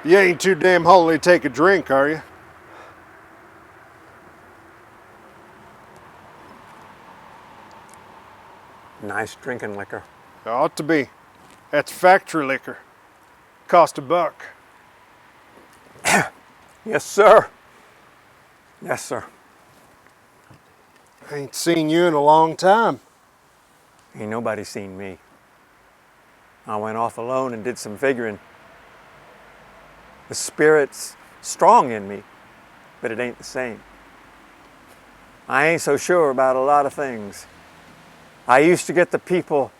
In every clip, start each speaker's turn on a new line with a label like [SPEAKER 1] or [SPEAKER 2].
[SPEAKER 1] You ain't too damn holy to take a drink, are you?
[SPEAKER 2] Nice drinking liquor.
[SPEAKER 1] Ought to be. That's factory liquor. Cost $1.
[SPEAKER 2] Yes, sir. Yes, sir.
[SPEAKER 1] Ain't seen you in a long time.
[SPEAKER 2] Ain't nobody seen me. I went off alone and did some figuring. The spirit's strong in me, but it ain't the same. I ain't so sure about a lot of things. I used to get the people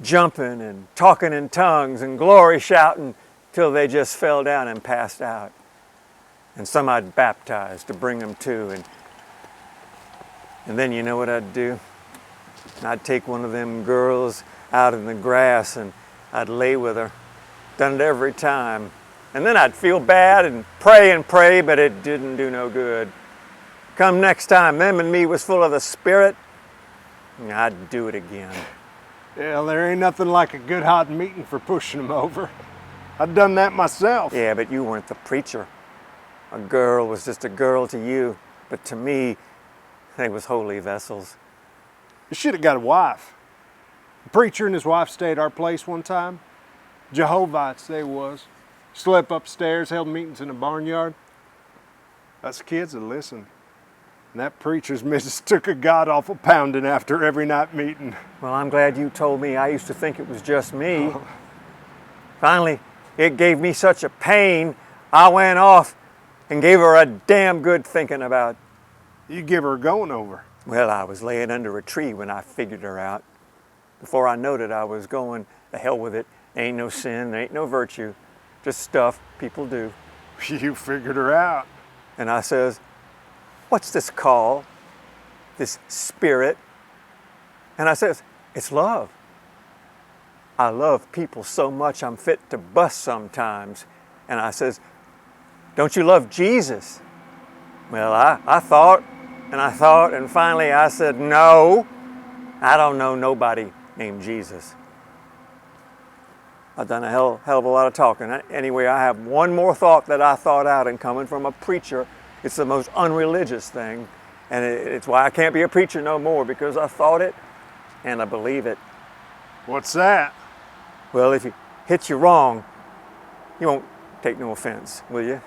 [SPEAKER 2] jumping and talking in tongues and glory shouting till they just fell down and passed out. And some I'd baptize to bring them to. And then you know what I'd do? I'd take one of them girls out in the grass and I'd lay with her. Done it every time. And then I'd feel bad and pray, but it didn't do no good. Come next time, them and me was full of the Spirit, I'd do it again.
[SPEAKER 1] Yeah, there ain't nothing like a good hot meeting for pushing them over. I've done that myself.
[SPEAKER 2] Yeah, but you weren't the preacher. A girl was just a girl to you, but to me, they was holy vessels.
[SPEAKER 1] You should have got a wife. The preacher and his wife stayed at our place one time. Jehovites they was. Slept upstairs, held meetings in the barnyard. Us kids would listen. And that preacher's missus took a god-awful pounding after every night meeting.
[SPEAKER 2] Well, I'm glad you told me. I used to think it was just me. Finally, it gave me such a pain, I went off and gave her a damn good thinking about.
[SPEAKER 1] You give her a going over.
[SPEAKER 2] Well, I was laying under a tree when I figured her out. Before I knowed it, I was going, the hell with it. Ain't no sin, ain't no virtue. Just stuff people do.
[SPEAKER 1] You figured her out.
[SPEAKER 2] And I says, what's this call? This spirit? And I says, it's love. I love people so much I'm fit to bust sometimes. And I says, don't you love Jesus? Well, I thought, and finally I said, no, I don't know nobody named Jesus. I've done a hell of a lot of talking. Anyway, I have one more thought that I thought out, and coming from a preacher, it's the most unreligious thing. And it's why I can't be a preacher no more, because I thought it and I believe it.
[SPEAKER 1] What's that?
[SPEAKER 2] Well, if he hits you wrong, you won't take no offense, will you?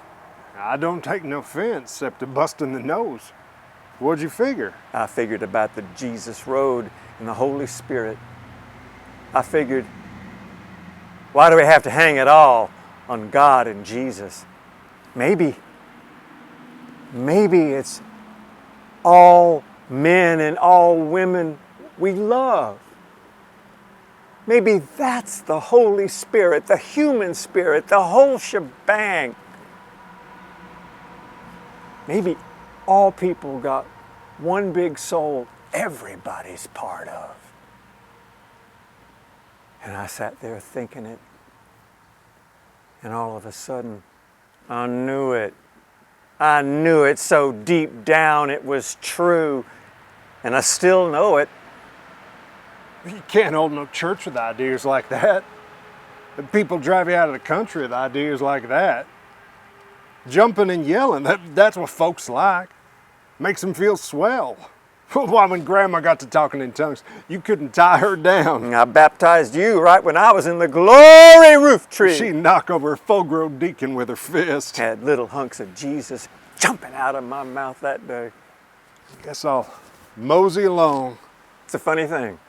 [SPEAKER 1] I don't take no offense except to busting the nose. What'd you figure?
[SPEAKER 2] I figured about the Jesus road and the Holy Spirit. I figured, why do we have to hang it all on God and Jesus? Maybe it's all men and all women we love. Maybe that's the Holy Spirit, the human spirit, the whole shebang. Maybe all people got one big soul everybody's part of. And I sat there thinking it, and all of a sudden, I knew it. I knew it so deep down it was true, and I still know it.
[SPEAKER 1] You can't hold no church with ideas like that. The people drive you out of the country with ideas like that. Jumping and yelling, that's what folks like. Makes them feel swell. Why, when Grandma got to talking in tongues, you couldn't tie her down.
[SPEAKER 2] I baptized you right when I was in the glory roof tree.
[SPEAKER 1] She'd knock over a full-grown deacon with her fist.
[SPEAKER 2] Had little hunks of Jesus jumping out of my mouth that day.
[SPEAKER 1] Guess I'll mosey along.
[SPEAKER 2] It's a funny thing.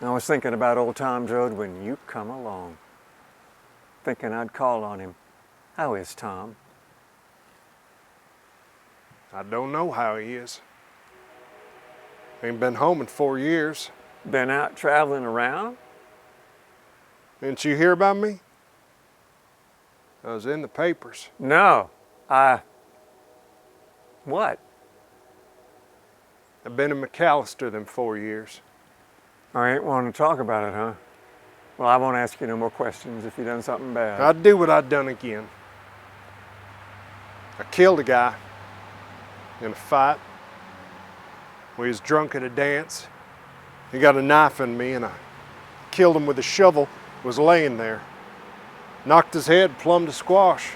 [SPEAKER 2] I was thinking about old Tom Joad when you come along, thinking I'd call on him. How is Tom?
[SPEAKER 1] I don't know how he is. Ain't been home in 4 years.
[SPEAKER 2] Been out traveling around?
[SPEAKER 1] Didn't you hear about me? I was in the papers.
[SPEAKER 2] No. What?
[SPEAKER 1] I've been in McAllister them 4 years.
[SPEAKER 2] I ain't wanting to talk about it, huh? Well, I won't ask you no more questions if you done something bad.
[SPEAKER 1] I'd do what I'd done again. I killed a guy in a fight. We was drunk at a dance. He got a knife in me and I killed him with a shovel, was laying there. Knocked his head plumb to squash.